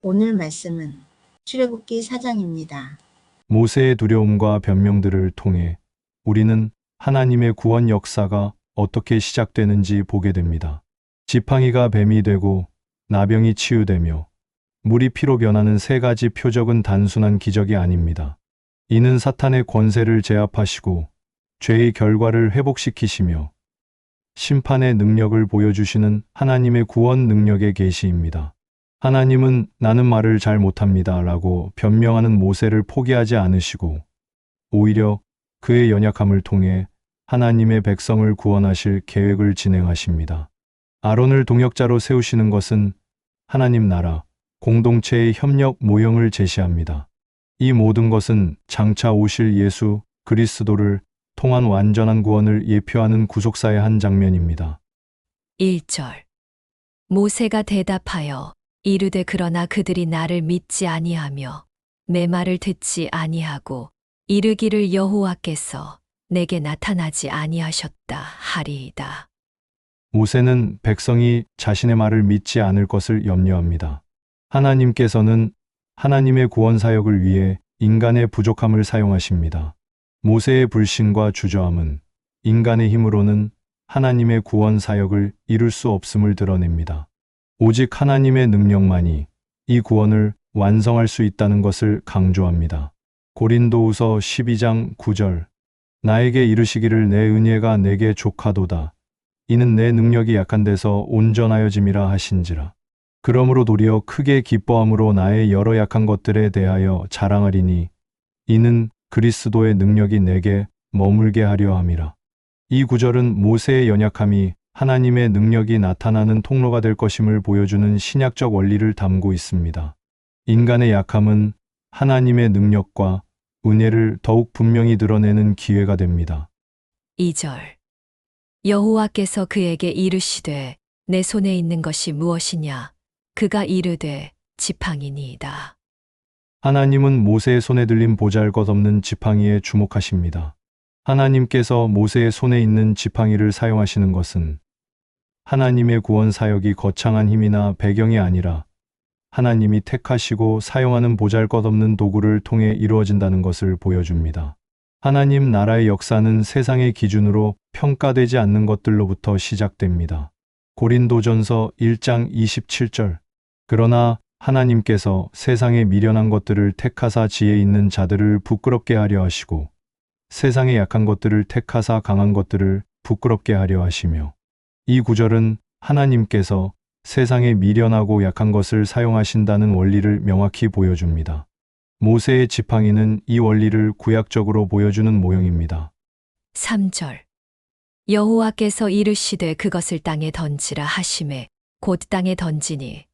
오늘 말씀은 출애굽기 4장입니다. 모세의 두려움과 변명들을 통해 우리는 하나님의 구원 역사가 어떻게 시작되는지 보게 됩니다. 지팡이가 뱀이 되고 나병이 치유되며 물이 피로 변하는 세 가지 표적은 단순한 기적이 아닙니다. 이는 사탄의 권세를 제압하시고 죄의 결과를 회복시키시며 심판의 능력을 보여주시는 하나님의 구원 능력의 계시입니다. 하나님은 나는 말을 잘 못합니다 라고 변명하는 모세를 포기하지 않으시고 오히려 그의 연약함을 통해 하나님의 백성을 구원하실 계획을 진행하십니다. 아론을 동역자로 세우시는 것은 하나님 나라, 공동체의 협력 모형을 제시합니다. 이 모든 것은 장차 오실 예수 그리스도를 통한 완전한 구원을 예표하는 구속사의 한 장면입니다. 1절 모세가 대답하여 이르되 그러나 그들이 나를 믿지 아니하며 내 말을 듣지 아니하고 이르기를 여호와께서 내게 나타나지 아니하셨다 하리이다. 모세는 백성이 자신의 말을 믿지 않을 것을 염려합니다. 하나님께서는 하나님의 구원 사역을 위해 인간의 부족함을 사용하십니다. 모세의 불신과 주저함은 인간의 힘으로는 하나님의 구원 사역을 이룰 수 없음을 드러냅니다. 오직 하나님의 능력만이 이 구원을 완성할 수 있다는 것을 강조합니다. 고린도후서 12장 9절 나에게 이르시기를 내 은혜가 내게 족하도다. 이는 내 능력이 약한 데서 온전하여짐이라 하신지라. 그러므로 도리어 크게 기뻐함으로 나의 여러 약한 것들에 대하여 자랑하리니 이는 그리스도의 능력이 내게 머물게 하려 함이라. 이 구절은 모세의 연약함이 하나님의 능력이 나타나는 통로가 될 것임을 보여주는 신약적 원리를 담고 있습니다. 인간의 약함은 하나님의 능력과 은혜를 더욱 분명히 드러내는 기회가 됩니다. 2절 여호와께서 그에게 이르시되 내 손에 있는 것이 무엇이냐 그가 이르되 지팡이니이다. 하나님은 모세의 손에 들린 보잘것없는 지팡이에 주목하십니다. 하나님께서 모세의 손에 있는 지팡이를 사용하시는 것은 하나님의 구원 사역이 거창한 힘이나 배경이 아니라 하나님이 택하시고 사용하는 보잘것없는 도구를 통해 이루어진다는 것을 보여줍니다. 하나님 나라의 역사는 세상의 기준으로 평가되지 않는 것들로부터 시작됩니다. 고린도전서 1장 27절 그러나 하나님께서 세상의 미련한 것들을 택하사 지혜 있는 자들을 부끄럽게 하려 하시고 세상의 약한 것들을 택하사 강한 것들을 부끄럽게 하려 하시며 이 구절은 하나님께서 세상에 미련하고 약한 것을 사용하신다는 원리를 명확히 보여줍니다. 모세의 지팡이는 이 원리를 구약적으로 보여주는 모형입니다. 3절 여호와께서 이르시되 그것을 땅에 던지라 하시매 곧 땅에 던지니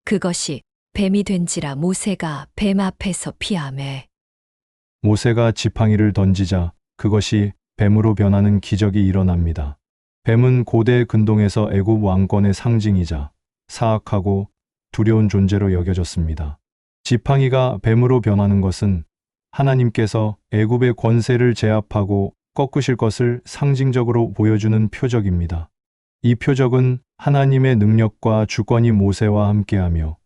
그것이 뱀이 된지라 모세가 뱀 앞에서 피하매. 모세가 지팡이를 던지자 그것이 뱀으로 변하는 기적이 일어납니다. 뱀은 고대 근동에서 애굽 왕권의 상징이자 사악하고 두려운 존재로 여겨졌습니다. 지팡이가 뱀으로 변하는 것은 하나님께서 애굽의 권세를 제압하고 꺾으실 것을 상징적으로 보여주는 표적입니다. 이 표적은 하나님의 능력과 주권이 모세와 함께하며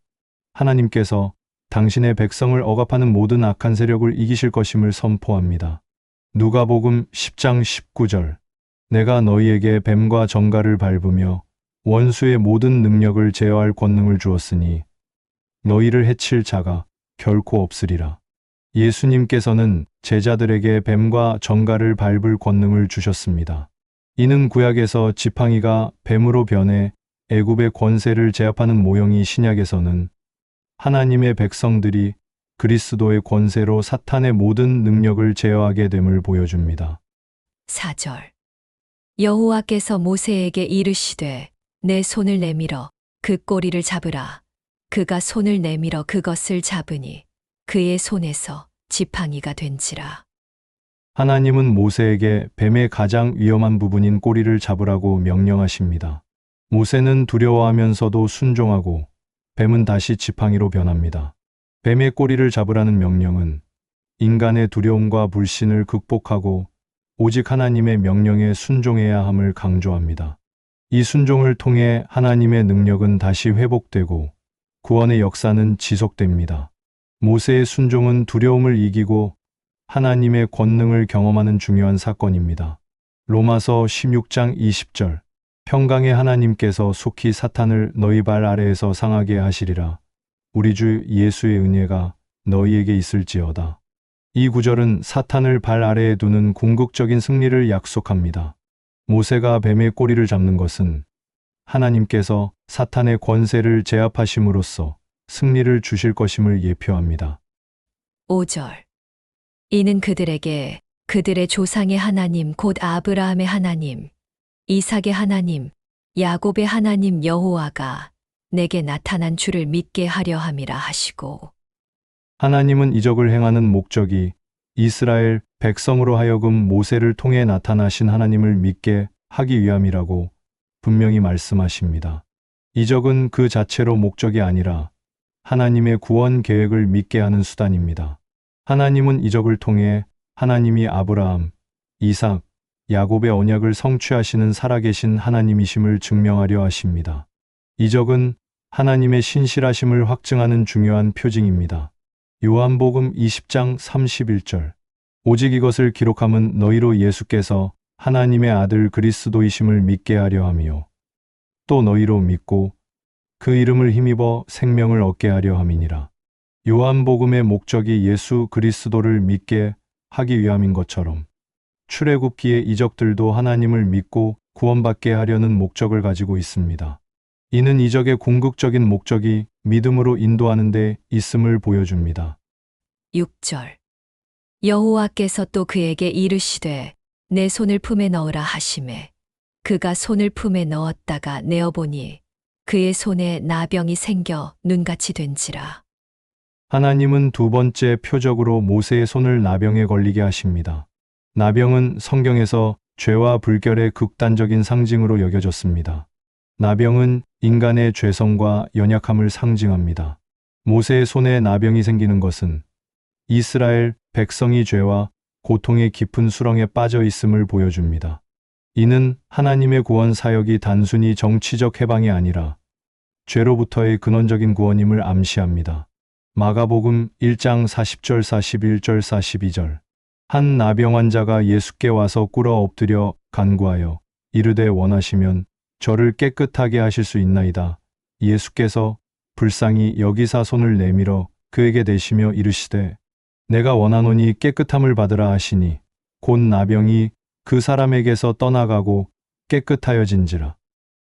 하나님께서 당신의 백성을 억압하는 모든 악한 세력을 이기실 것임을 선포합니다. 누가복음 10장 19절 내가 너희에게 뱀과 정갈을 밟으며 원수의 모든 능력을 제어할 권능을 주었으니 너희를 해칠 자가 결코 없으리라. 예수님께서는 제자들에게 뱀과 정갈을 밟을 권능을 주셨습니다. 이는 구약에서 지팡이가 뱀으로 변해 애굽의 권세를 제압하는 모형이 신약에서는 하나님의 백성들이 그리스도의 권세로 사탄의 모든 능력을 제어하게 됨을 보여줍니다. 4절 여호와께서 모세에게 이르시되 내 손을 내밀어 그 꼬리를 잡으라. 그가 손을 내밀어 그것을 잡으니 그의 손에서 지팡이가 된지라. 하나님은 모세에게 뱀의 가장 위험한 부분인 꼬리를 잡으라고 명령하십니다. 모세는 두려워하면서도 순종하고 뱀은 다시 지팡이로 변합니다. 뱀의 꼬리를 잡으라는 명령은 인간의 두려움과 불신을 극복하고 오직 하나님의 명령에 순종해야 함을 강조합니다. 이 순종을 통해 하나님의 능력은 다시 회복되고 구원의 역사는 지속됩니다. 모세의 순종은 두려움을 이기고 하나님의 권능을 경험하는 중요한 사건입니다. 로마서 16장 20절. 평강의 하나님께서 속히 사탄을 너희 발 아래에서 상하게 하시리라. 우리 주 예수의 은혜가 너희에게 있을지어다. 이 구절은 사탄을 발 아래에 두는 궁극적인 승리를 약속합니다. 모세가 뱀의 꼬리를 잡는 것은 하나님께서 사탄의 권세를 제압하심으로써 승리를 주실 것임을 예표합니다. 5절. 이는 그들에게 그들의 조상의 하나님 곧 아브라함의 하나님, 이삭의 하나님, 야곱의 하나님 여호와가 내게 나타난 주를 믿게 하려 함이라 하시고. 하나님은 이적을 행하는 목적이 이스라엘 백성으로 하여금 모세를 통해 나타나신 하나님을 믿게 하기 위함이라고 분명히 말씀하십니다. 이적은 그 자체로 목적이 아니라 하나님의 구원 계획을 믿게 하는 수단입니다. 하나님은 이적을 통해 하나님이 아브라함, 이삭, 야곱의 언약을 성취하시는 살아계신 하나님이심을 증명하려 하십니다. 이적은 하나님의 신실하심을 확증하는 중요한 표징입니다. 요한복음 20장 31절. 오직 이것을 기록함은 너희로 예수께서 하나님의 아들 그리스도이심을 믿게 하려 함이요. 또 너희로 믿고 그 이름을 힘입어 생명을 얻게 하려 함이니라. 요한복음의 목적이 예수 그리스도를 믿게 하기 위함인 것처럼 출애굽기의 이적들도 하나님을 믿고 구원받게 하려는 목적을 가지고 있습니다. 이는 이적의 궁극적인 목적이 믿음으로 인도하는 데 있음을 보여줍니다. 6절. 여호와께서 또 그에게 이르시되 내 손을 품에 넣으라 하시매 그가 손을 품에 넣었다가 내어보니 그의 손에 나병이 생겨 눈같이 된지라. 하나님은 두 번째 표적으로 모세의 손을 나병에 걸리게 하십니다. 나병은 성경에서 죄와 불결의 극단적인 상징으로 여겨졌습니다. 나병은 인간의 죄성과 연약함을 상징합니다. 모세의 손에 나병이 생기는 것은 이스라엘 백성이 죄와 고통의 깊은 수렁에 빠져 있음을 보여줍니다. 이는 하나님의 구원 사역이 단순히 정치적 해방이 아니라 죄로부터의 근원적인 구원임을 암시합니다. 마가복음 1장 40절 41절 42절. 한 나병 환자가 예수께 와서 꿇어 엎드려 간구하여 이르되 원하시면 저를 깨끗하게 하실 수 있나이다. 예수께서 불쌍히 여기사 손을 내밀어 그에게 대시며 이르시되 내가 원하노니 깨끗함을 받으라 하시니 곧 나병이 그 사람에게서 떠나가고 깨끗하여진지라.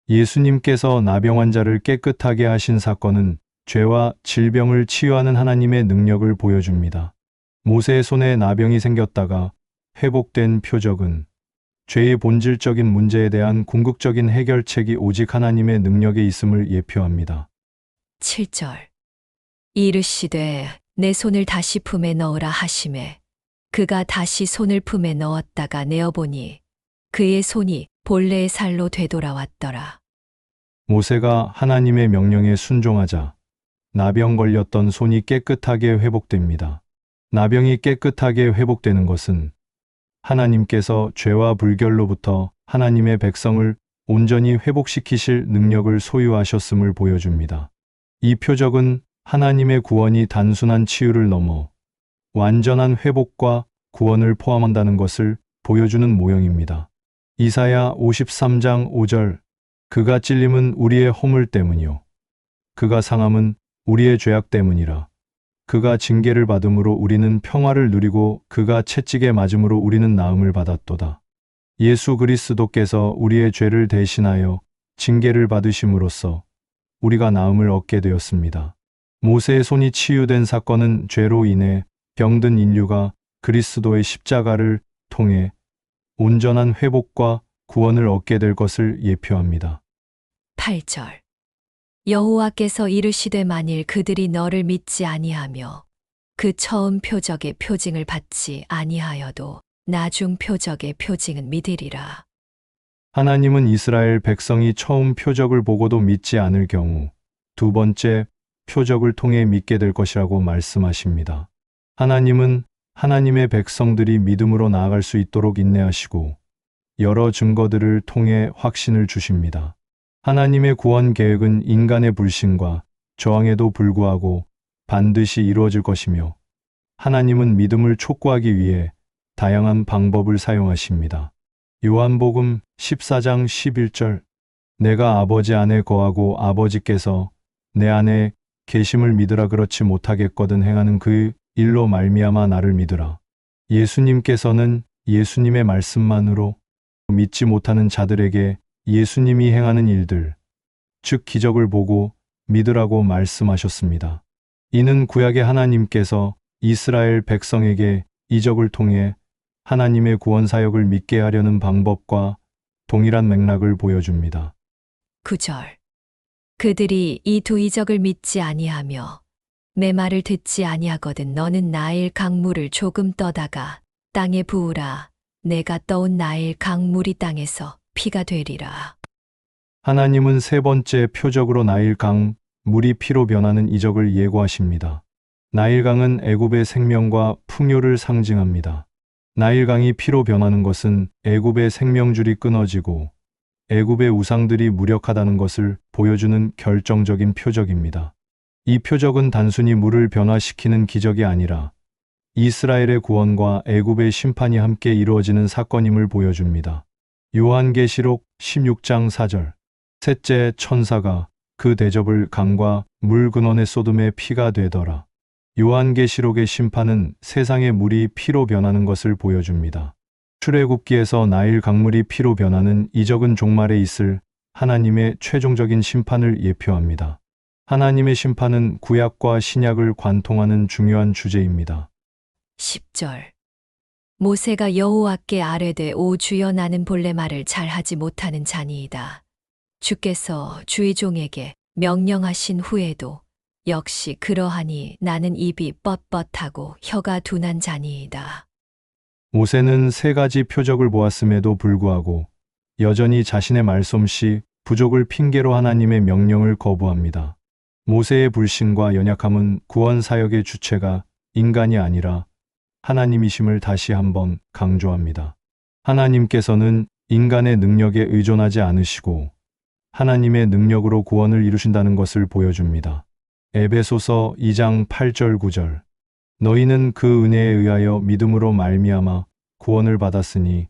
예수님께서 나병 환자를 깨끗하게 하신 사건은 죄와 질병을 치유하는 하나님의 능력을 보여줍니다. 모세의 손에 나병이 생겼다가 회복된 표적은 죄의 본질적인 문제에 대한 궁극적인 해결책이 오직 하나님의 능력에 있음을 예표합니다. 7절. 이르시되 내 손을 다시 품에 넣으라 하시매 그가 다시 손을 품에 넣었다가 내어보니 그의 손이 본래의 살로 되돌아왔더라. 모세가 하나님의 명령에 순종하자 나병 걸렸던 손이 깨끗하게 회복됩니다. 나병이 깨끗하게 회복되는 것은 하나님께서 죄와 불결로부터 하나님의 백성을 온전히 회복시키실 능력을 소유하셨음을 보여줍니다. 이 표적은 하나님의 구원이 단순한 치유를 넘어 완전한 회복과 구원을 포함한다는 것을 보여주는 모형입니다. 이사야 53장 5절. 그가 찔림은 우리의 허물 때문이요 그가 상함은 우리의 죄악 때문이라. 그가 징계를 받음으로 우리는 평화를 누리고 그가 채찍에 맞음으로 우리는 나음을 받았도다. 예수 그리스도께서 우리의 죄를 대신하여 징계를 받으심으로써 우리가 나음을 얻게 되었습니다. 모세의 손이 치유된 사건은 죄로 인해 병든 인류가 그리스도의 십자가를 통해 온전한 회복과 구원을 얻게 될 것을 예표합니다. 8절. 여호와께서 이르시되 만일 그들이 너를 믿지 아니하며 그 처음 표적의 표징을 받지 아니하여도 나중 표적의 표징은 믿으리라. 하나님은 이스라엘 백성이 처음 표적을 보고도 믿지 않을 경우 두 번째 표적을 통해 믿게 될 것이라고 말씀하십니다. 하나님은 하나님의 백성들이 믿음으로 나아갈 수 있도록 인내하시고 여러 증거들을 통해 확신을 주십니다. 하나님의 구원 계획은 인간의 불신과 저항에도 불구하고 반드시 이루어질 것이며 하나님은 믿음을 촉구하기 위해 다양한 방법을 사용하십니다. 요한복음 14장 11절 내가 아버지 안에 거하고 아버지께서 내 안에 계심을 믿으라 그렇지 못하겠거든 행하는 그 일로 말미암아 나를 믿으라. 예수님께서는 예수님의 말씀만으로 믿지 못하는 자들에게 예수님이 행하는 일들, 즉 기적을 보고 믿으라고 말씀하셨습니다. 이는 구약의 하나님께서 이스라엘 백성에게 이적을 통해 하나님의 구원 사역을 믿게 하려는 방법과 동일한 맥락을 보여줍니다. 9절. 그들이 이 두 이적을 믿지 아니하며 내 말을 듣지 아니하거든 너는 나일 강물을 조금 떠다가 땅에 부으라. 내가 떠온 나일 강물이 땅에서 피가 되리라. 하나님은 세 번째 표적으로 나일강, 물이 피로 변하는 이적을 예고하십니다. 나일강은 애굽의 생명과 풍요를 상징합니다. 나일강이 피로 변하는 것은 애굽의 생명줄이 끊어지고 애굽의 우상들이 무력하다는 것을 보여주는 결정적인 표적입니다. 이 표적은 단순히 물을 변화시키는 기적이 아니라 이스라엘의 구원과 애굽의 심판이 함께 이루어지는 사건임을 보여줍니다. 요한계시록 16장 4절 셋째 천사가 그 대접을 강과 물 근원에 쏟음에 피가 되더라. 요한계시록의 심판은 세상의 물이 피로 변하는 것을 보여줍니다. 출애굽기에서 나일 강물이 피로 변하는 이적은 종말에 있을 하나님의 최종적인 심판을 예표합니다. 하나님의 심판은 구약과 신약을 관통하는 중요한 주제입니다. 10절. 모세가 여호와께 아뢰되 오 주여 나는 본래 말을 잘하지 못하는 자니이다. 주께서 주의 종에게 명령하신 후에도 역시 그러하니 나는 입이 뻣뻣하고 혀가 둔한 자니이다. 모세는 세 가지 표적을 보았음에도 불구하고 여전히 자신의 말솜씨, 부족을 핑계로 하나님의 명령을 거부합니다. 모세의 불신과 연약함은 구원 사역의 주체가 인간이 아니라 하나님이심을 다시 한번 강조합니다. 하나님께서는 인간의 능력에 의존하지 않으시고 하나님의 능력으로 구원을 이루신다는 것을 보여줍니다. 에베소서 2장 8절 9절 너희는 그 은혜에 의하여 믿음으로 말미암아 구원을 받았으니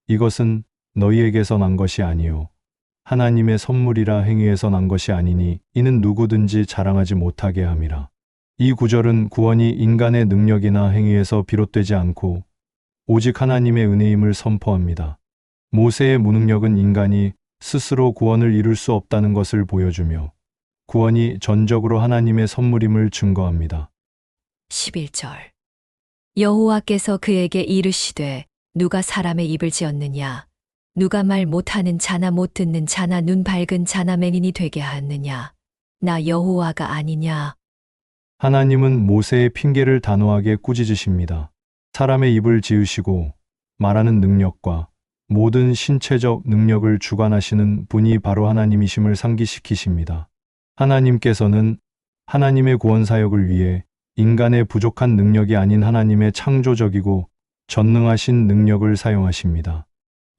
이것은 너희에게서 난 것이 아니요 하나님의 선물이라 행위에서 난 것이 아니니 이는 누구든지 자랑하지 못하게 함이라. 이 구절은 구원이 인간의 능력이나 행위에서 비롯되지 않고 오직 하나님의 은혜임을 선포합니다. 모세의 무능력은 인간이 스스로 구원을 이룰 수 없다는 것을 보여주며 구원이 전적으로 하나님의 선물임을 증거합니다. 11절. 여호와께서 그에게 이르시되 누가 사람의 입을 지었느냐 누가 말 못하는 자나 못 듣는 자나 눈 밝은 자나 맹인이 되게 하느냐 나 여호와가 아니냐. 하나님은 모세의 핑계를 단호하게 꾸짖으십니다. 사람의 입을 지으시고 말하는 능력과 모든 신체적 능력을 주관하시는 분이 바로 하나님이심을 상기시키십니다. 하나님께서는 하나님의 구원 사역을 위해 인간의 부족한 능력이 아닌 하나님의 창조적이고 전능하신 능력을 사용하십니다.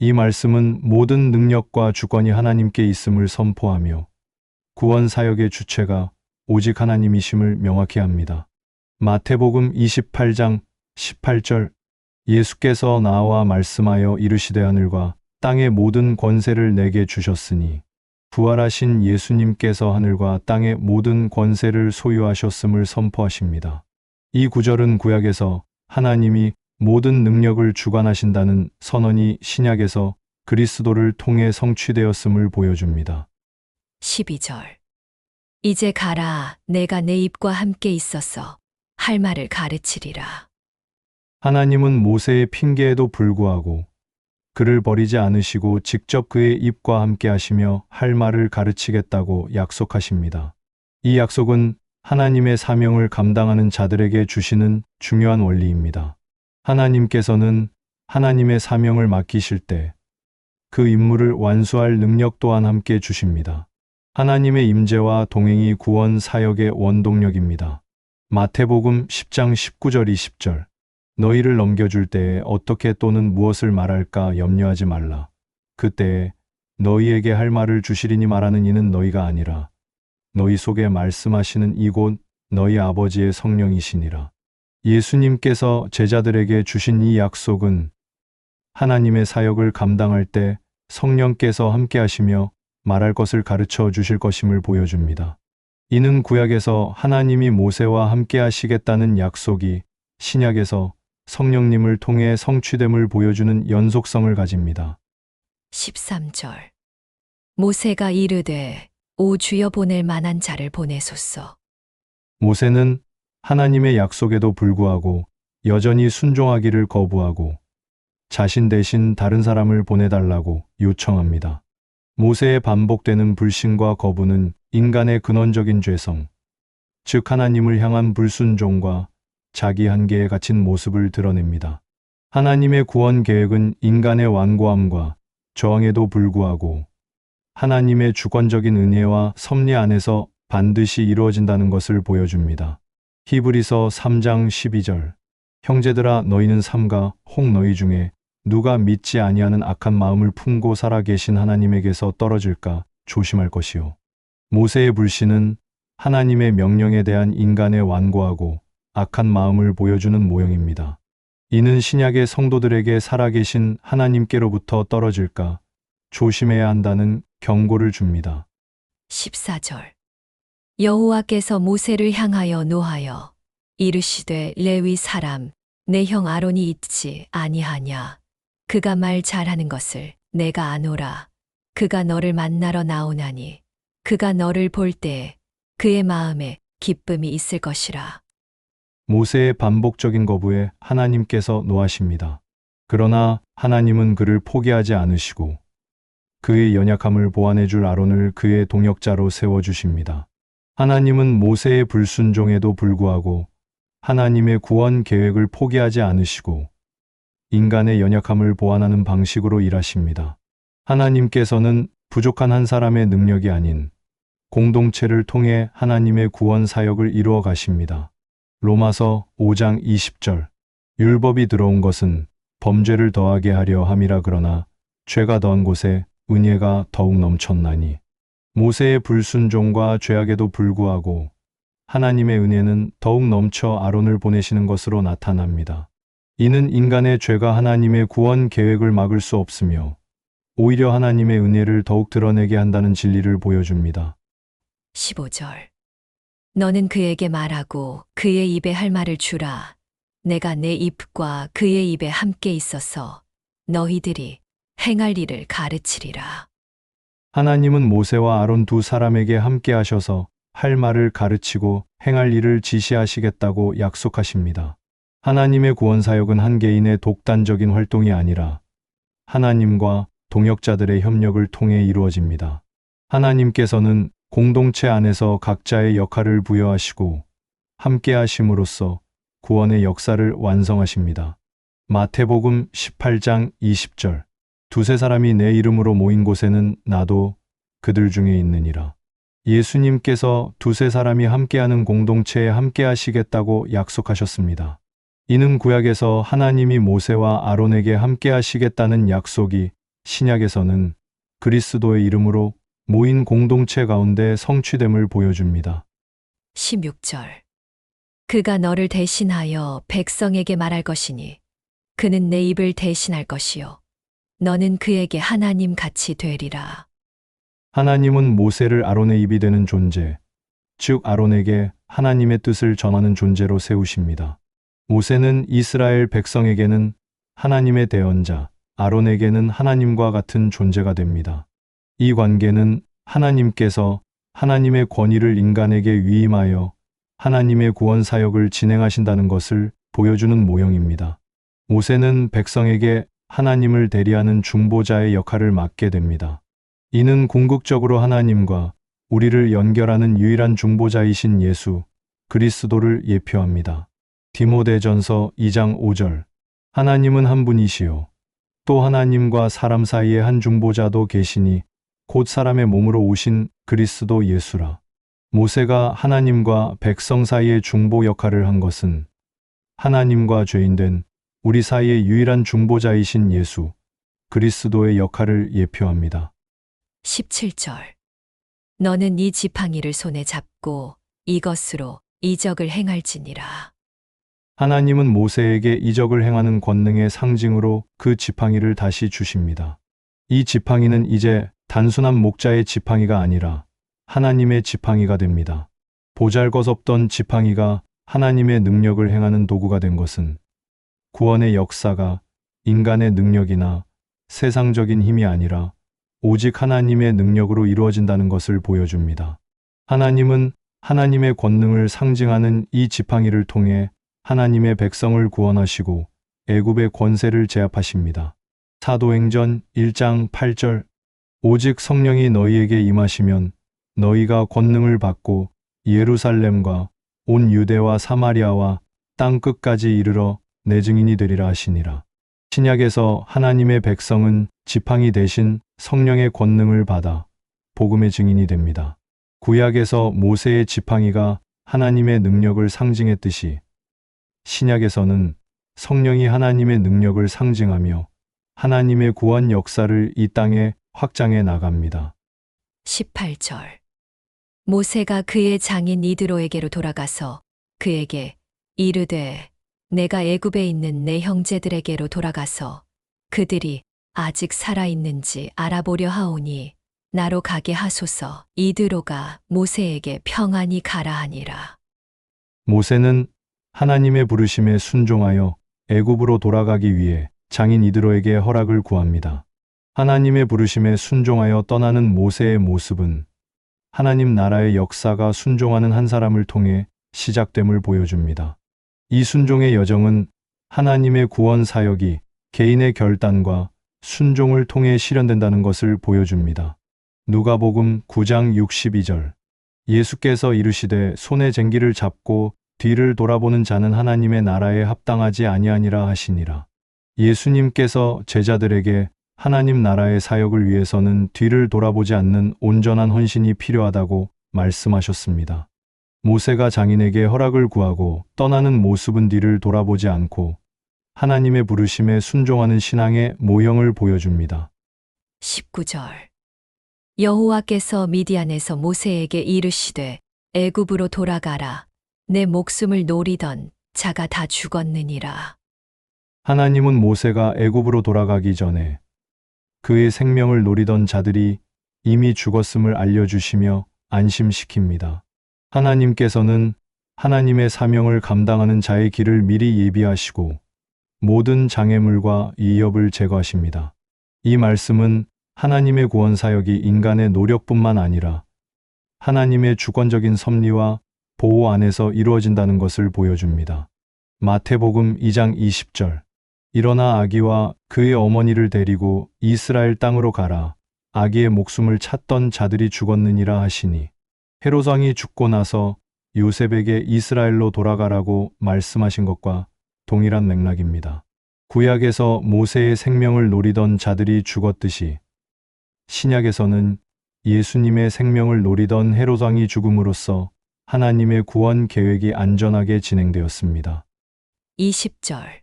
이 말씀은 모든 능력과 주권이 하나님께 있음을 선포하며 구원 사역의 주체가 오직 하나님이심을 명확히 합니다. 마태복음 28장 18절 예수께서 나와 말씀하여 이르시되 하늘과 땅의 모든 권세를 내게 주셨으니 부활하신 예수님께서 하늘과 땅의 모든 권세를 소유하셨음을 선포하십니다. 이 구절은 구약에서 하나님이 모든 능력을 주관하신다는 선언이 신약에서 그리스도를 통해 성취되었음을 보여줍니다. 12절. 이제 가라 내가 내 입과 함께 있어서 할 말을 가르치리라. 하나님은 모세의 핑계에도 불구하고 그를 버리지 않으시고 직접 그의 입과 함께 하시며 할 말을 가르치겠다고 약속하십니다. 이 약속은 하나님의 사명을 감당하는 자들에게 주시는 중요한 원리입니다. 하나님께서는 하나님의 사명을 맡기실 때 그 임무를 완수할 능력 또한 함께 주십니다. 하나님의 임재와 동행이 구원 사역의 원동력입니다. 마태복음 10장 19절 20절 너희를 넘겨줄 때에 어떻게 또는 무엇을 말할까 염려하지 말라. 그때에 너희에게 할 말을 주시리니 말하는 이는 너희가 아니라 너희 속에 말씀하시는 이곳 너희 아버지의 성령이시니라. 예수님께서 제자들에게 주신 이 약속은 하나님의 사역을 감당할 때 성령께서 함께 하시며 말할 것을 가르쳐 주실 것임을 보여줍니다. 이는 구약에서 하나님이 모세와 함께 하시겠다는 약속이 신약에서 성령님을 통해 성취됨을 보여주는 연속성을 가집니다. 13절. 모세가 이르되 오 주여 보낼 만한 자를 보내소서. 모세는 하나님의 약속에도 불구하고 여전히 순종하기를 거부하고 자신 대신 다른 사람을 보내달라고 요청합니다. 모세의 반복되는 불신과 거부는 인간의 근원적인 죄성, 즉 하나님을 향한 불순종과 자기 한계에 갇힌 모습을 드러냅니다. 하나님의 구원 계획은 인간의 완고함과 저항에도 불구하고 하나님의 주권적인 은혜와 섭리 안에서 반드시 이루어진다는 것을 보여줍니다. 히브리서 3장 12절. 형제들아 너희는 삼가 혹 너희 중에 누가 믿지 아니하는 악한 마음을 품고 살아 계신 하나님에게서 떨어질까 조심할 것이요. 모세의 불신은 하나님의 명령에 대한 인간의 완고하고 악한 마음을 보여주는 모형입니다. 이는 신약의 성도들에게 살아계신 하나님께로부터 떨어질까 조심해야 한다는 경고를 줍니다. 14절. 여호와께서 모세를 향하여 노하여 이르시되 레위 사람 내 형 아론이 있지 아니하냐. 그가 말 잘하는 것을 내가 아노라. 그가 너를 만나러 나오나니 그가 너를 볼 때에 그의 마음에 기쁨이 있을 것이라. 모세의 반복적인 거부에 하나님께서 노하십니다. 그러나 하나님은 그를 포기하지 않으시고 그의 연약함을 보완해 줄 아론을 그의 동역자로 세워주십니다. 하나님은 모세의 불순종에도 불구하고 하나님의 구원 계획을 포기하지 않으시고 인간의 연약함을 보완하는 방식으로 일하십니다. 하나님께서는 부족한 한 사람의 능력이 아닌 공동체를 통해 하나님의 구원 사역을 이루어 가십니다. 로마서 5장 20절. 율법이 들어온 것은 범죄를 더하게 하려 함이라 그러나 죄가 더한 곳에 은혜가 더욱 넘쳤나니. 모세의 불순종과 죄악에도 불구하고 하나님의 은혜는 더욱 넘쳐 아론을 보내시는 것으로 나타납니다. 이는 인간의 죄가 하나님의 구원 계획을 막을 수 없으며 오히려 하나님의 은혜를 더욱 드러내게 한다는 진리를 보여줍니다. 15절. 너는 그에게 말하고 그의 입에 할 말을 주라. 내가 내 입과 그의 입에 함께 있어서 너희들이 행할 일을 가르치리라. 하나님은 모세와 아론 두 사람에게 함께 하셔서 할 말을 가르치고 행할 일을 지시하시겠다고 약속하십니다. 하나님의 구원 사역은 한 개인의 독단적인 활동이 아니라 하나님과 동역자들의 협력을 통해 이루어집니다. 하나님께서는 공동체 안에서 각자의 역할을 부여하시고 함께 하심으로써 구원의 역사를 완성하십니다. 마태복음 18장 20절. 두세 사람이 내 이름으로 모인 곳에는 나도 그들 중에 있느니라. 예수님께서 두세 사람이 함께하는 공동체에 함께 하시겠다고 약속하셨습니다. 이는 구약에서 하나님이 모세와 아론에게 함께 하시겠다는 약속이 신약에서는 그리스도의 이름으로 모인 공동체 가운데 성취됨을 보여줍니다. 16절. 그가 너를 대신하여 백성에게 말할 것이니 그는 내 입을 대신할 것이요 너는 그에게 하나님 같이 되리라. 하나님은 모세를 아론의 입이 되는 존재, 즉 아론에게 하나님의 뜻을 전하는 존재로 세우십니다. 모세는 이스라엘 백성에게는 하나님의 대언자, 아론에게는 하나님과 같은 존재가 됩니다. 이 관계는 하나님께서 하나님의 권위를 인간에게 위임하여 하나님의 구원 사역을 진행하신다는 것을 보여주는 모형입니다. 모세는 백성에게 하나님을 대리하는 중보자의 역할을 맡게 됩니다. 이는 궁극적으로 하나님과 우리를 연결하는 유일한 중보자이신 예수 그리스도를 예표합니다. 디모데전서 2장 5절. 하나님은 한 분이시요 또 하나님과 사람 사이에 한 중보자도 계시니 곧 사람의 몸으로 오신 그리스도 예수라. 모세가 하나님과 백성 사이의 중보 역할을 한 것은 하나님과 죄인된 우리 사이의 유일한 중보자이신 예수 그리스도의 역할을 예표합니다. 17절. 너는 이 지팡이를 손에 잡고 이것으로 이적을 행할지니라. 하나님은 모세에게 이적을 행하는 권능의 상징으로 그 지팡이를 다시 주십니다. 이 지팡이는 이제 단순한 목자의 지팡이가 아니라 하나님의 지팡이가 됩니다. 보잘것없던 지팡이가 하나님의 능력을 행하는 도구가 된 것은 구원의 역사가 인간의 능력이나 세상적인 힘이 아니라 오직 하나님의 능력으로 이루어진다는 것을 보여줍니다. 하나님은 하나님의 권능을 상징하는 이 지팡이를 통해 하나님의 백성을 구원하시고 애굽의 권세를 제압하십니다. 사도행전 1장 8절 오직 성령이 너희에게 임하시면 너희가 권능을 받고 예루살렘과 온 유대와 사마리아와 땅 끝까지 이르러 내 증인이 되리라 하시니라. 신약에서 하나님의 백성은 지팡이 대신 성령의 권능을 받아 복음의 증인이 됩니다. 구약에서 모세의 지팡이가 하나님의 능력을 상징했듯이 신약에서는 성령이 하나님의 능력을 상징하며 하나님의 구원 역사를 이 땅에 확장해 나갑니다. 18절 모세가 그의 장인 이드로에게로 돌아가서 그에게 이르되 내가 애굽에 있는 내 형제들에게로 돌아가서 그들이 아직 살아있는지 알아보려 하오니 나로 가게 하소서. 이드로가 모세에게 평안히 가라 하니라. 모세는 하나님의 부르심에 순종하여 애굽으로 돌아가기 위해 장인 이드로에게 허락을 구합니다. 하나님의 부르심에 순종하여 떠나는 모세의 모습은 하나님 나라의 역사가 순종하는 한 사람을 통해 시작됨을 보여줍니다. 이 순종의 여정은 하나님의 구원 사역이 개인의 결단과 순종을 통해 실현된다는 것을 보여줍니다. 누가복음 9장 62절 예수께서 이르시되 손에 쟁기를 잡고 뒤를 돌아보는 자는 하나님의 나라에 합당하지 아니하니라 하시니라. 예수님께서 제자들에게 하나님 나라의 사역을 위해서는 뒤를 돌아보지 않는 온전한 헌신이 필요하다고 말씀하셨습니다. 모세가 장인에게 허락을 구하고 떠나는 모습은 뒤를 돌아보지 않고 하나님의 부르심에 순종하는 신앙의 모형을 보여줍니다. 19절 여호와께서 미디안에서 모세에게 이르시되 애굽으로 돌아가라. 내 목숨을 노리던 자가 다 죽었느니라. 하나님은 모세가 애굽으로 돌아가기 전에 그의 생명을 노리던 자들이 이미 죽었음을 알려주시며 안심시킵니다. 하나님께서는 하나님의 사명을 감당하는 자의 길을 미리 예비하시고 모든 장애물과 위협을 제거하십니다. 이 말씀은 하나님의 구원 사역이 인간의 노력뿐만 아니라 하나님의 주권적인 섭리와 보호 안에서 이루어진다는 것을 보여줍니다. 마태복음 2장 20절 일어나 아기와 그의 어머니를 데리고 이스라엘 땅으로 가라. 아기의 목숨을 찾던 자들이 죽었느니라 하시니 헤롯 왕이 죽고 나서 요셉에게 이스라엘로 돌아가라고 말씀하신 것과 동일한 맥락입니다. 구약에서 모세의 생명을 노리던 자들이 죽었듯이 신약에서는 예수님의 생명을 노리던 헤롯 왕이 죽음으로써 하나님의 구원 계획이 안전하게 진행되었습니다. 20절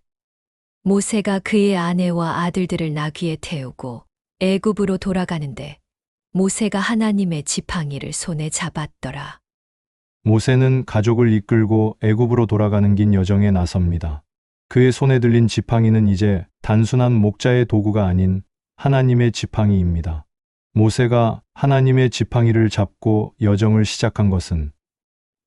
모세가 그의 아내와 아들들을 나귀에 태우고 애굽으로 돌아가는데 모세가 하나님의 지팡이를 손에 잡았더라. 모세는 가족을 이끌고 애굽으로 돌아가는 긴 여정에 나섭니다. 그의 손에 들린 지팡이는 이제 단순한 목자의 도구가 아닌 하나님의 지팡이입니다. 모세가 하나님의 지팡이를 잡고 여정을 시작한 것은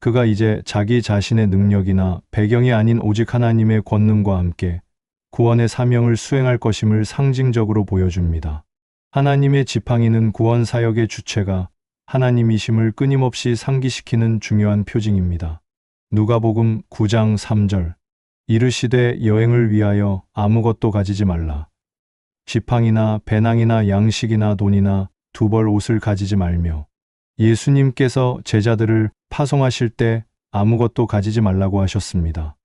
그가 이제 자기 자신의 능력이나 배경이 아닌 오직 하나님의 권능과 함께 구원의 사명을 수행할 것임을 상징적으로 보여줍니다. 하나님의 지팡이는 구원 사역의 주체가 하나님이심을 끊임없이 상기시키는 중요한 표징입니다. 누가복음 9장 3절 이르시되 여행을 위하여 아무것도 가지지 말라. 지팡이나 배낭이나 양식이나 돈이나 두 벌 옷을 가지지 말며 예수님께서 제자들을 파송하실 때 아무것도 가지지 말라고 하셨습니다.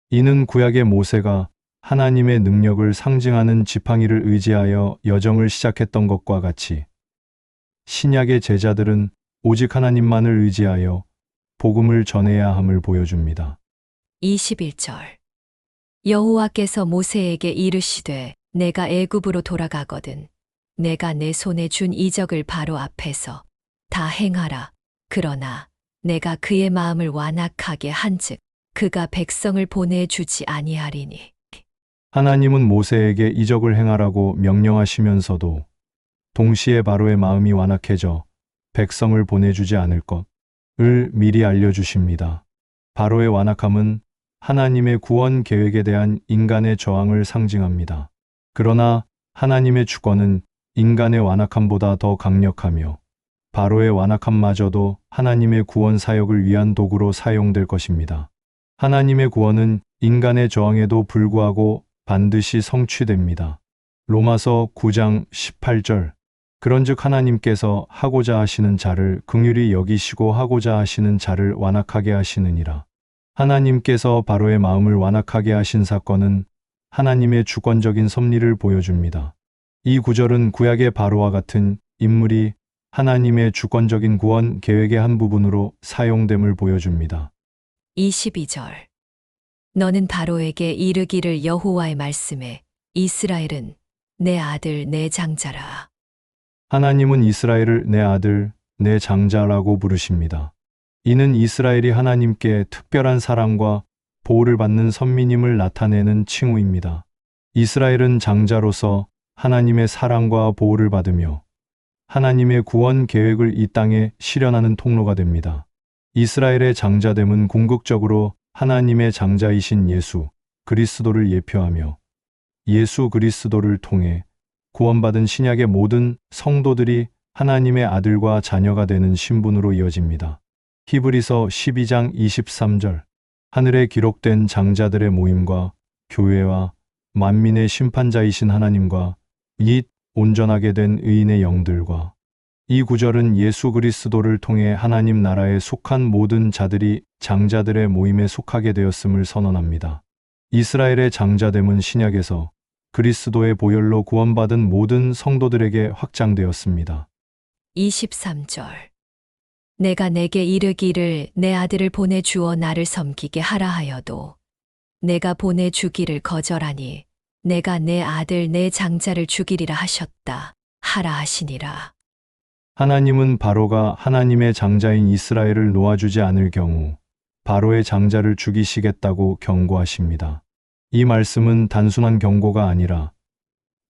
이는 구약의 모세가 하나님의 능력을 상징하는 지팡이를 의지하여 여정을 시작했던 것과 같이 신약의 제자들은 오직 하나님만을 의지하여 복음을 전해야 함을 보여줍니다. 21절 여호와께서 모세에게 이르시되 내가 애굽으로 돌아가거든 내가 내 손에 준 이적을 바로 앞에서 다 행하라. 그러나 내가 그의 마음을 완악하게 한즉 그가 백성을 보내주지 아니하리니. 하나님은 모세에게 이적을 행하라고 명령하시면서도 동시에 바로의 마음이 완악해져 백성을 보내주지 않을 것을 미리 알려주십니다. 바로의 완악함은 하나님의 구원 계획에 대한 인간의 저항을 상징합니다. 그러나 하나님의 주권은 인간의 완악함보다 더 강력하며 바로의 완악함마저도 하나님의 구원 사역을 위한 도구로 사용될 것입니다. 하나님의 구원은 인간의 저항에도 불구하고 반드시 성취됩니다. 로마서 9장 18절. 그런즉 하나님께서 하고자 하시는 자를 긍휼히 여기시고 하고자 하시는 자를 완악하게 하시느니라. 하나님께서 바로의 마음을 완악하게 하신 사건은 하나님의 주권적인 섭리를 보여줍니다. 이 구절은 구약의 바로와 같은 인물이 하나님의 주권적인 구원 계획의 한 부분으로 사용됨을 보여줍니다. 22절. 너는 바로에게 이르기를 여호와의 말씀에 이스라엘은 내 아들 내 장자라. 하나님은 이스라엘을 내 아들, 내 장자라고 부르십니다. 이는 이스라엘이 하나님께 특별한 사랑과 보호를 받는 선민임을 나타내는 칭호입니다. 이스라엘은 장자로서 하나님의 사랑과 보호를 받으며 하나님의 구원 계획을 이 땅에 실현하는 통로가 됩니다. 이스라엘의 장자됨은 궁극적으로 하나님의 장자이신 예수 그리스도를 예표하며 예수 그리스도를 통해 구원받은 신약의 모든 성도들이 하나님의 아들과 자녀가 되는 신분으로 이어집니다. 히브리서 12장 23절. 하늘에 기록된 장자들의 모임과 교회와 만민의 심판자이신 하나님과 잇 온전하게 된 의인의 영들과. 이 구절은 예수 그리스도를 통해 하나님 나라에 속한 모든 자들이 장자들의 모임에 속하게 되었음을 선언합니다. 이스라엘의 장자됨은 신약에서 그리스도의 보혈로 구원받은 모든 성도들에게 확장되었습니다. 23절. 내가 내게 이르기를 내 아들을 보내주어 나를 섬기게 하라 하여도 내가 보내주기를 거절하니 내가 내 아들 내 장자를 죽이리라 하셨다 하라 하시니라. 하나님은 바로가 하나님의 장자인 이스라엘을 놓아주지 않을 경우 바로의 장자를 죽이시겠다고 경고하십니다. 이 말씀은 단순한 경고가 아니라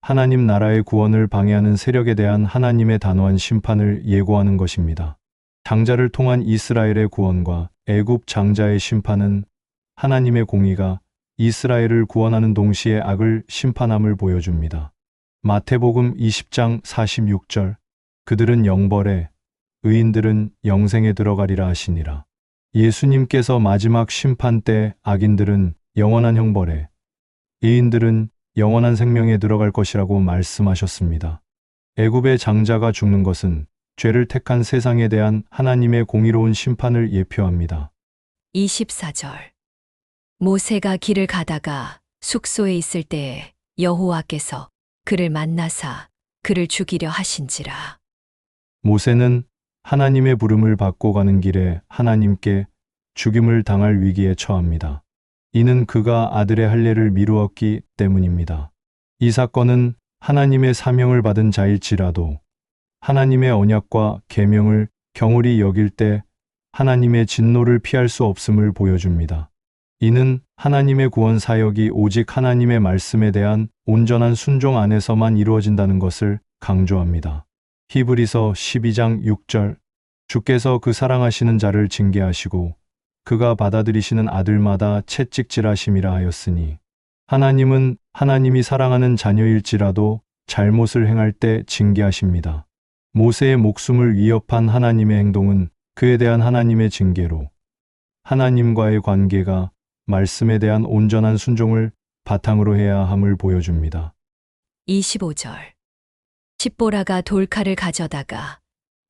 하나님 나라의 구원을 방해하는 세력에 대한 하나님의 단호한 심판을 예고하는 것입니다. 장자를 통한 이스라엘의 구원과 애굽 장자의 심판은 하나님의 공의가 이스라엘을 구원하는 동시에 악을 심판함을 보여줍니다. 마태복음 20장 46절. 그들은 영벌에 의인들은 영생에 들어가리라 하시니라. 예수님께서 마지막 심판 때 악인들은 영원한 형벌에 의인들은 영원한 생명에 들어갈 것이라고 말씀하셨습니다. 애굽의 장자가 죽는 것은 죄를 택한 세상에 대한 하나님의 공의로운 심판을 예표합니다. 24절. 모세가 길을 가다가 숙소에 있을 때에 여호와께서 그를 만나사 그를 죽이려 하신지라. 모세는 하나님의 부름을 받고 가는 길에 하나님께 죽임을 당할 위기에 처합니다. 이는 그가 아들의 할례를 미루었기 때문입니다. 이 사건은 하나님의 사명을 받은 자일지라도 하나님의 언약과 계명을 경홀히 여길 때 하나님의 진노를 피할 수 없음을 보여줍니다. 이는 하나님의 구원 사역이 오직 하나님의 말씀에 대한 온전한 순종 안에서만 이루어진다는 것을 강조합니다. 히브리서 12장 6절. 주께서 그 사랑하시는 자를 징계하시고 그가 받아들이시는 아들마다 채찍질하심이라 하였으니 하나님은 하나님이 사랑하는 자녀일지라도 잘못을 행할 때 징계하십니다. 모세의 목숨을 위협한 하나님의 행동은 그에 대한 하나님의 징계로 하나님과의 관계가 말씀에 대한 온전한 순종을 바탕으로 해야 함을 보여줍니다. 25절. 십보라가 돌칼을 가져다가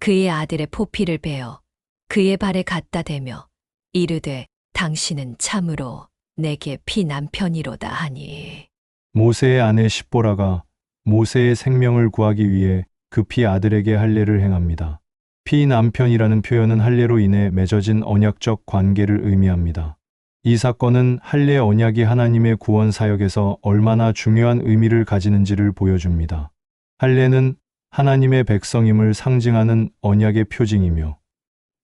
그의 아들의 포피를 베어 그의 발에 갖다 대며 이르되 당신은 참으로 내게 피남편이로다 하니. 모세의 아내 십보라가 모세의 생명을 구하기 위해 급히 아들에게 할례를 행합니다. 피남편이라는 표현은 할례로 인해 맺어진 언약적 관계를 의미합니다. 이 사건은 할례 언약이 하나님의 구원 사역에서 얼마나 중요한 의미를 가지는지를 보여줍니다. 할례는 하나님의 백성임을 상징하는 언약의 표징이며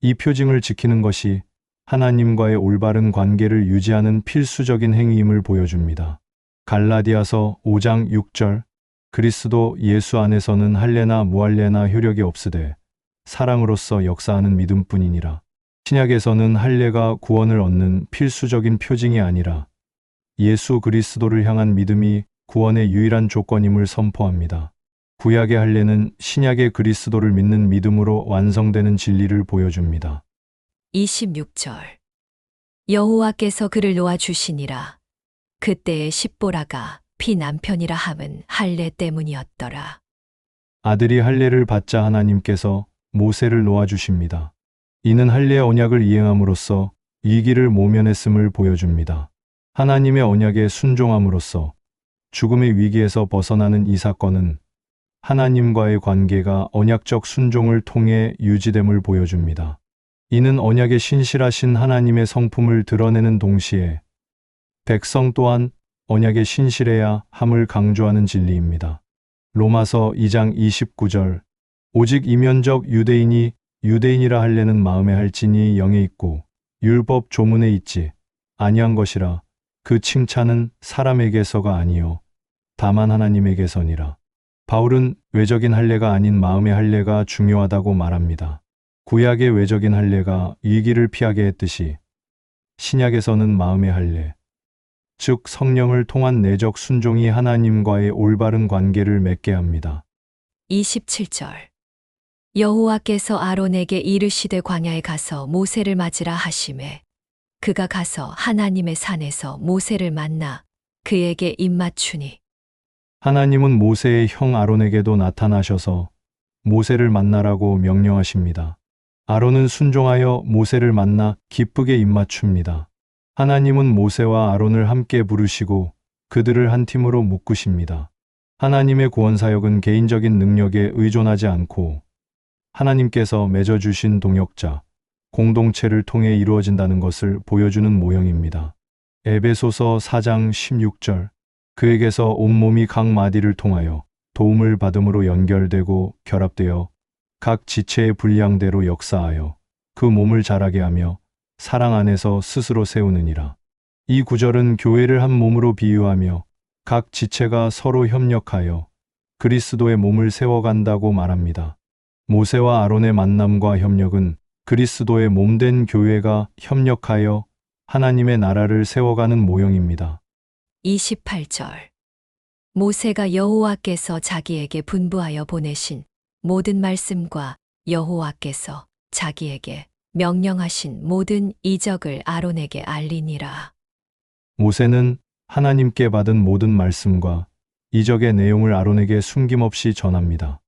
이 표징을 지키는 것이 하나님과의 올바른 관계를 유지하는 필수적인 행위임을 보여줍니다. 갈라디아서 5장 6절 그리스도 예수 안에서는 할례나 무할례나 효력이 없으되 사랑으로서 역사하는 믿음뿐이니라. 신약에서는 할례가 구원을 얻는 필수적인 표징이 아니라 예수 그리스도를 향한 믿음이 구원의 유일한 조건임을 선포합니다. 구약의 할례는 신약의 그리스도를 믿는 믿음으로 완성되는 진리를 보여줍니다. 26절 여호와께서 그를 놓아 주시니라. 그때의 십보라가 피 남편이라 함은 할례 때문이었더라. 아들이 할례를 받자 하나님께서 모세를 놓아주십니다. 이는 할례의 언약을 이행함으로써 위기를 모면했음을 보여줍니다. 하나님의 언약에 순종함으로써 죽음의 위기에서 벗어나는 이 사건은 하나님과의 관계가 언약적 순종을 통해 유지됨을 보여줍니다. 이는 언약에 신실하신 하나님의 성품을 드러내는 동시에 백성 또한 언약에 신실해야 함을 강조하는 진리입니다. 로마서 2장 29절 오직 이면적 유대인이 유대인이라 할례는 마음에 할지니 영에 있고 율법 조문에 있지 아니한 것이라 그 칭찬은 사람에게서가 아니요 다만 하나님에게서니라. 바울은 외적인 할례가 아닌 마음의 할례가 중요하다고 말합니다. 구약의 외적인 할례가 위기를 피하게 했듯이 신약에서는 마음의 할례, 즉 성령을 통한 내적 순종이 하나님과의 올바른 관계를 맺게 합니다. 27절 여호와께서 아론에게 이르시되 광야에 가서 모세를 맞으라 하시매 그가 가서 하나님의 산에서 모세를 만나 그에게 입맞추니 하나님은 모세의 형 아론에게도 나타나셔서 모세를 만나라고 명령하십니다. 아론은 순종하여 모세를 만나 기쁘게 입맞춥니다. 하나님은 모세와 아론을 함께 부르시고 그들을 한 팀으로 묶으십니다. 하나님의 구원 사역은 개인적인 능력에 의존하지 않고 하나님께서 맺어주신 동역자, 공동체를 통해 이루어진다는 것을 보여주는 모형입니다. 에베소서 4장 16절 그에게서 온몸이 각 마디를 통하여 도움을 받음으로 연결되고 결합되어 각 지체의 분량대로 역사하여 그 몸을 자라게 하며 사랑 안에서 스스로 세우느니라. 이 구절은 교회를 한 몸으로 비유하며 각 지체가 서로 협력하여 그리스도의 몸을 세워간다고 말합니다. 모세와 아론의 만남과 협력은 그리스도의 몸된 교회가 협력하여 하나님의 나라를 세워가는 모형입니다. 28절 모세가 여호와께서 자기에게 분부하여 보내신 모든 말씀과 여호와께서 자기에게 명령하신 모든 이적을 아론에게 알리니라. 모세는 하나님께 받은 모든 말씀과 이적의 내용을 아론에게 숨김없이 전합니다.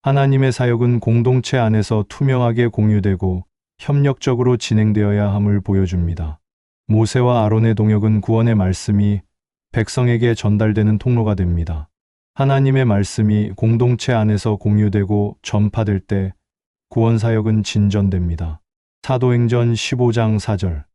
하나님의 사역은 공동체 안에서 투명하게 공유되고 협력적으로 진행되어야 함을 보여줍니다. 모세와 아론의 동역은 구원의 말씀이 백성에게 전달되는 통로가 됩니다. 하나님의 말씀이 공동체 안에서 공유되고 전파될 때 구원 사역은 진전됩니다. 사도행전 15장 4절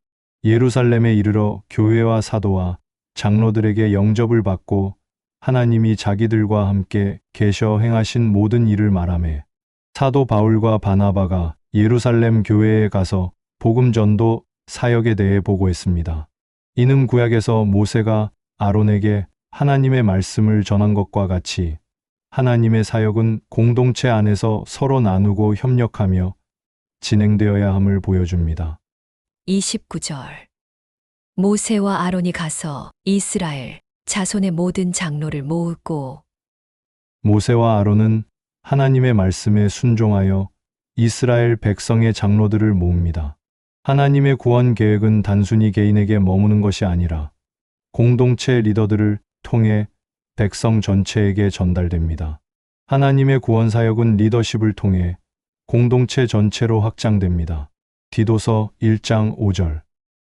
예루살렘에 이르러 교회와 사도와 장로들에게 영접을 받고 하나님이 자기들과 함께 계셔 행하신 모든 일을 말하매 사도 바울과 바나바가 예루살렘 교회에 가서 복음 전도 사역에 대해 보고했습니다. 이는 구약에서 모세가 아론에게 하나님의 말씀을 전한 것과 같이 하나님의 사역은 공동체 안에서 서로 나누고 협력하며 진행되어야 함을 보여줍니다. 29절 모세와 아론이 가서 이스라엘 자손의 모든 장로를 모으고 모세와 아론은 하나님의 말씀에 순종하여 이스라엘 백성의 장로들을 모읍니다. 하나님의 구원 계획은 단순히 개인에게 머무는 것이 아니라 공동체 리더들을 통해 백성 전체에게 전달됩니다. 하나님의 구원 사역은 리더십을 통해 공동체 전체로 확장됩니다. 디도서 1장 5절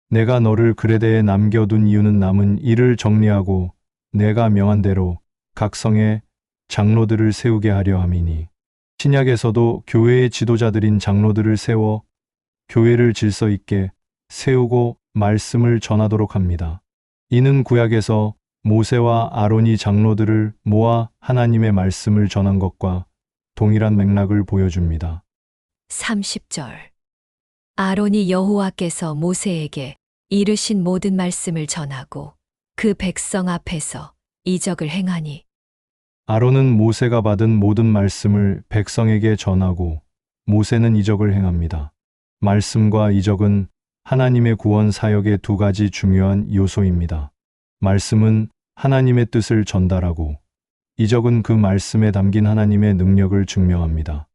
내가 너를 그레데에 남겨둔 이유는 남은 일을 정리하고 내가 명한 대로 각 성에 장로들을 세우게 하려 함이니. 신약에서도 교회의 지도자들인 장로들을 세워 교회를 질서 있게 세우고 말씀을 전하도록 합니다. 이는 구약에서 모세와 아론이 장로들을 모아 하나님의 말씀을 전한 것과 동일한 맥락을 보여줍니다. 30절. 아론이 여호와께서 모세에게 이르신 모든 말씀을 전하고 그 백성 앞에서 이적을 행하니 아론은 모세가 받은 모든 말씀을 백성에게 전하고 모세는 이적을 행합니다. 말씀과 이적은 하나님의 구원 사역의 두 가지 중요한 요소입니다. 말씀은 하나님의 뜻을 전달하고 이적은 그 말씀에 담긴 하나님의 능력을 증명합니다.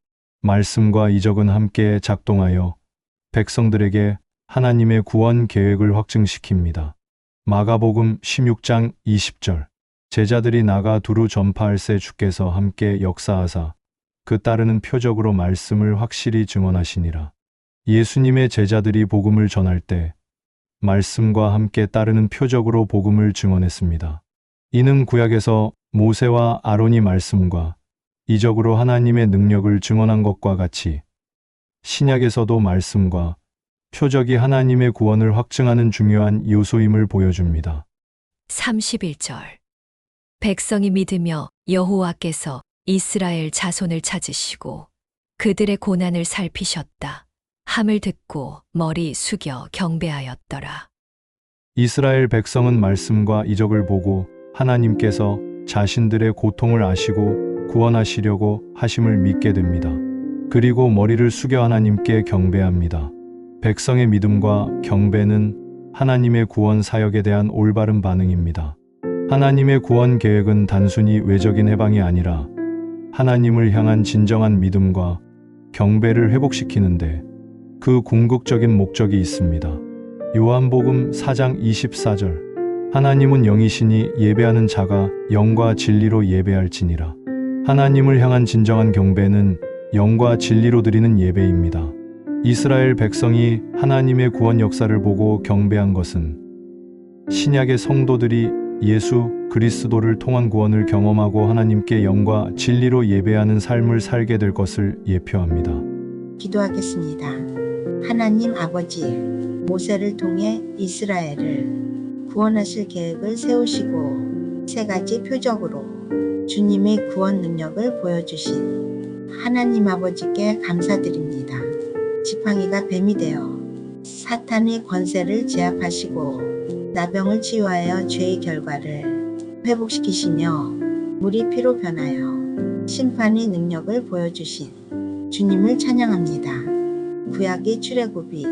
말씀과 이적은 함께 작동하여 백성들에게 하나님의 구원 계획을 확증시킵니다. 마가복음 16장 20절. 제자들이 나가 두루 전파할새 주께서 함께 역사하사 그 따르는 표적으로 말씀을 확실히 증언하시니라. 예수님의 제자들이 복음을 전할 때 말씀과 함께 따르는 표적으로 복음을 증언했습니다. 이는 구약에서 모세와 아론이 말씀과 이적으로 하나님의 능력을 증언한 것과 같이 신약에서도 말씀과 표적이 하나님의 구원을 확증하는 중요한 요소임을 보여줍니다. 31절. 백성이 믿으며 여호와께서 이스라엘 자손을 찾으시고 그들의 고난을 살피셨다 함을 듣고 머리 숙여 경배하였더라. 이스라엘 백성은 말씀과 이적을 보고 하나님께서 자신들의 고통을 아시고 구원하시려고 하심을 믿게 됩니다. 그리고 머리를 숙여 하나님께 경배합니다. 백성의 믿음과 경배는 하나님의 구원 사역에 대한 올바른 반응입니다. 하나님의 구원 계획은 단순히 외적인 해방이 아니라 하나님을 향한 진정한 믿음과 경배를 회복시키는데 그 궁극적인 목적이 있습니다. 요한복음 4장 24절. 하나님은 영이시니 예배하는 자가 영과 진리로 예배할지니라. 하나님을 향한 진정한 경배는 영과 진리로 드리는 예배입니다. 이스라엘 백성이 하나님의 구원 역사를 보고 경배한 것은 신약의 성도들이 예수 그리스도를 통한 구원을 경험하고 하나님께 영과 진리로 예배하는 삶을 살게 될 것을 예표합니다. 기도하겠습니다. 하나님 아버지, 모세를 통해 이스라엘을 구원하실 계획을 세우시고 세 가지 표적으로 주님의 구원 능력을 보여주신 하나님 아버지께 감사드립니다. 지팡이가 뱀이 되어 사탄의 권세를 제압하시고 나병을 치유하여 죄의 결과를 회복시키시며 물이 피로 변하여 심판의 능력을 보여주신 주님을 찬양합니다. 구약의 출애굽이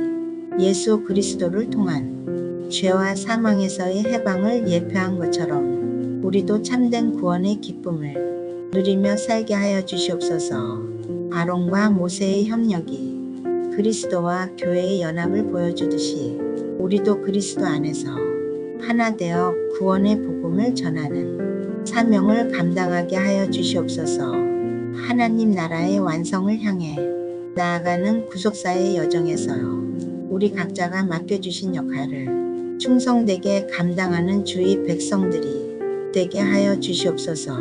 예수 그리스도를 통한 죄와 사망에서의 해방을 예표한 것처럼 우리도 참된 구원의 기쁨을 누리며 살게 하여 주시옵소서. 아론과 모세의 협력이 그리스도와 교회의 연합을 보여주듯이 우리도 그리스도 안에서 하나 되어 구원의 복음을 전하는 사명을 감당하게 하여 주시옵소서. 하나님 나라의 완성을 향해 나아가는 구속사의 여정에서요. 우리 각자가 맡겨주신 역할을 충성되게 감당하는 주의 백성들이 되게 하여 주시옵소서.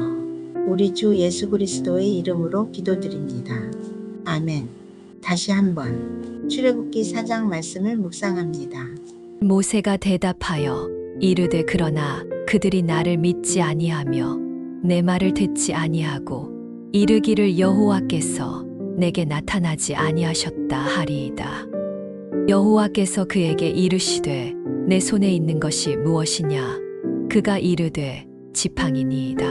우리 주 예수 그리스도의 이름으로 기도드립니다. 아멘. 다시 한번 출애굽기 4장 말씀을 묵상합니다. 모세가 대답하여 이르되 그러나 그들이 나를 믿지 아니하며 내 말을 듣지 아니하고 이르기를 여호와께서 내게 나타나지 아니하셨다 하리이다. 여호와께서 그에게 이르시되 내 손에 있는 것이 무엇이냐? 그가 이르되 지팡이니이다.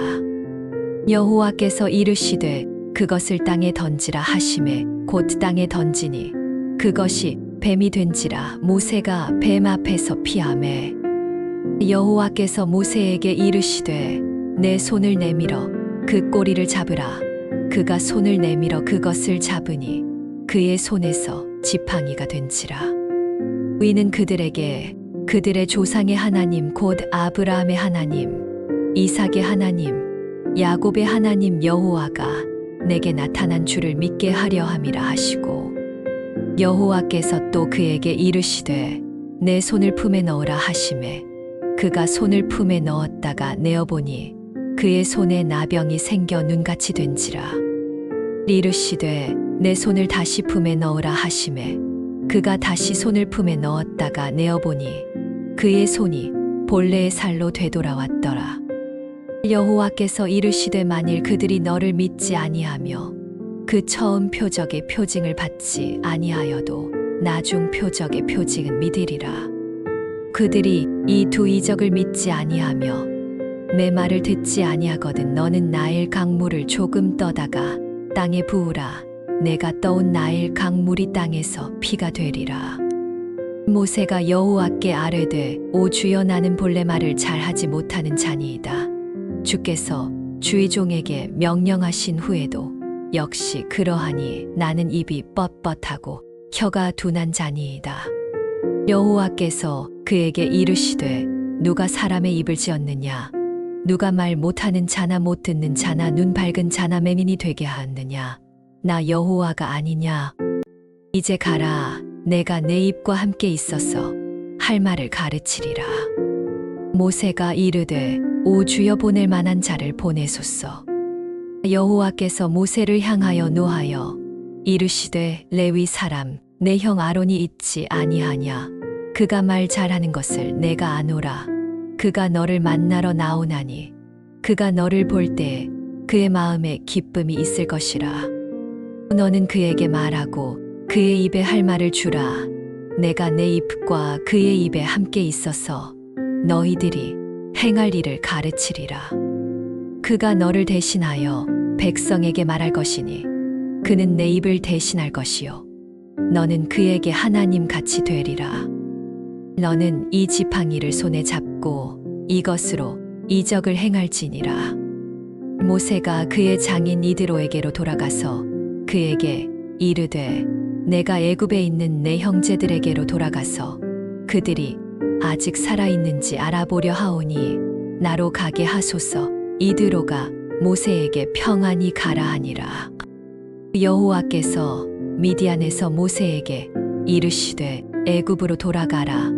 여호와께서 이르시되 그것을 땅에 던지라 하시매 곧 땅에 던지니 그것이 뱀이 된지라. 모세가 뱀 앞에서 피하매 여호와께서 모세에게 이르시되 내 손을 내밀어 그 꼬리를 잡으라. 그가 손을 내밀어 그것을 잡으니 그의 손에서 지팡이가 된지라. 이는 그들에게 그들의 조상의 하나님 곧 아브라함의 하나님 이삭의 하나님 야곱의 하나님 여호와가 내게 나타난 줄을 믿게 하려 함이라 하시고 여호와께서 또 그에게 이르시되 내 손을 품에 넣으라 하시매 그가 손을 품에 넣었다가 내어보니 그의 손에 나병이 생겨 눈같이 된지라. 이르시되 내 손을 다시 품에 넣으라 하시매 그가 다시 손을 품에 넣었다가 내어보니 그의 손이 본래의 살로 되돌아왔더라. 여호와께서 이르시되 만일 그들이 너를 믿지 아니하며 그 처음 표적의 표징을 받지 아니하여도 나중 표적의 표징은 믿으리라. 그들이 이 두 이적을 믿지 아니하며 내 말을 듣지 아니하거든 너는 나일 강물을 조금 떠다가 땅에 부으라. 내가 떠온 나일 강물이 땅에서 피가 되리라. 모세가 여호와께 아뢰되 오 주여 나는 본래 말을 잘하지 못하는 자니이다. 주께서 주의 종에게 명령하신 후에도 역시 그러하니 나는 입이 뻣뻣하고 혀가 둔한 자니이다. 여호와께서 그에게 이르시되 누가 사람의 입을 지었느냐 누가 말 못하는 자나 못 듣는 자나 눈 밝은 자나 맹인이 되게 하였느냐 나 여호와가 아니냐. 이제 가라. 내가 내 입과 함께 있어서 할 말을 가르치리라. 모세가 이르되 오 주여 보낼 만한 자를 보내소서. 여호와께서 모세를 향하여 노하여 이르시되 레위 사람 내 형 아론이 있지 아니하냐. 그가 말 잘하는 것을 내가 아노라. 그가 너를 만나러 나오나니 그가 너를 볼 때에 그의 마음에 기쁨이 있을 것이라. 너는 그에게 말하고 그의 입에 할 말을 주라. 내가 내 입과 그의 입에 함께 있어서 너희들이 행할 일을 가르치리라. 그가 너를 대신하여 백성에게 말할 것이니 그는 내 입을 대신할 것이요 너는 그에게 하나님 같이 되리라. 너는 이 지팡이를 손에 잡고 이것으로 이적을 행할지니라. 모세가 그의 장인 이드로에게로 돌아가서 그에게 이르되 내가 애굽에 있는 내 형제들에게로 돌아가서 그들이 아직 살아있는지 알아보려 하오니 나로 가게 하소서. 이드로가 모세에게 평안히 가라 하니라. 여호와께서 미디안에서 모세에게 이르시되 애굽으로 돌아가라.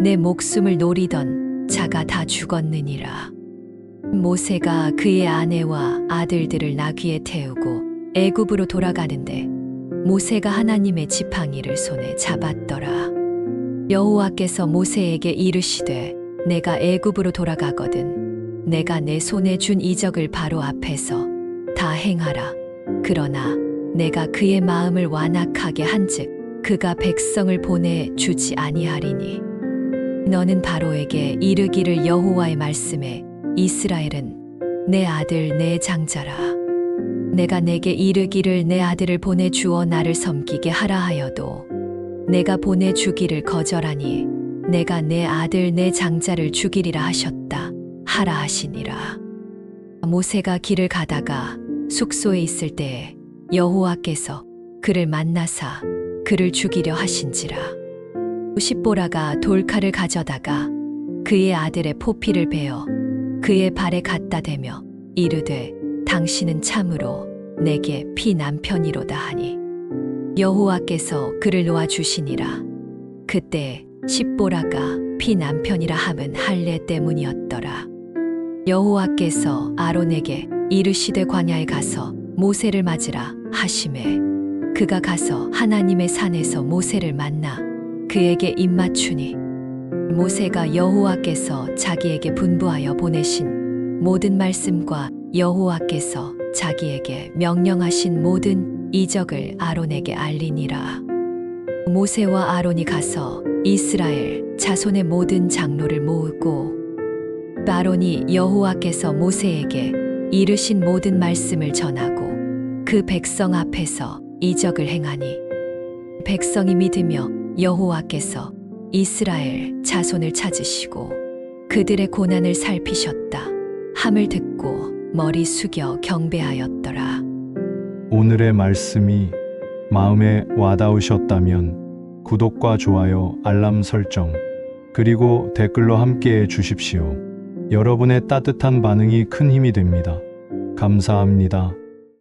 내 목숨을 노리던 자가 다 죽었느니라. 모세가 그의 아내와 아들들을 나귀에 태우고 애굽으로 돌아가는데 모세가 하나님의 지팡이를 손에 잡았더라. 여호와께서 모세에게 이르시되 내가 애굽으로 돌아가거든 내가 내 손에 준 이적을 바로 앞에서 다 행하라. 그러나 내가 그의 마음을 완악하게 한즉 그가 백성을 보내 주지 아니하리니 너는 바로에게 이르기를 여호와의 말씀에 이스라엘은 내 아들 내 장자라. 내가 내게 이르기를 내 아들을 보내주어 나를 섬기게 하라 하여도 내가 보내주기를 거절하니 내가 내 아들 내 장자를 죽이리라 하셨다 하라 하시니라. 모세가 길을 가다가 숙소에 있을 때에 여호와께서 그를 만나사 그를 죽이려 하신지라. 십보라가 돌칼을 가져다가 그의 아들의 포피를 베어 그의 발에 갖다 대며 이르되 당신은 참으로 내게 피 남편이로다 하니 여호와께서 그를 놓아 주시니라. 그때 십보라가 피 남편이라 함은 할례 때문이었더라. 여호와께서 아론에게 이르시되 광야에 가서 모세를 맞으라 하시매 그가 가서 하나님의 산에서 모세를 만나 그에게 입맞추니 모세가 여호와께서 자기에게 분부하여 보내신 모든 말씀과 여호와께서 자기에게 명령하신 모든 이적을 아론에게 알리니라. 모세와 아론이 가서 이스라엘 자손의 모든 장로를 모으고 아론이 여호와께서 모세에게 이르신 모든 말씀을 전하고 그 백성 앞에서 이적을 행하니 백성이 믿으며 여호와께서 이스라엘 자손을 찾으시고 그들의 고난을 살피셨다 함을 듣고 머리 숙여 경배하였더라. 오늘의 말씀이 마음에 와닿으셨다면 구독과 좋아요, 알람 설정, 그리고 댓글로 함께해 주십시오. 여러분의 따뜻한 반응이 큰 힘이 됩니다. 감사합니다.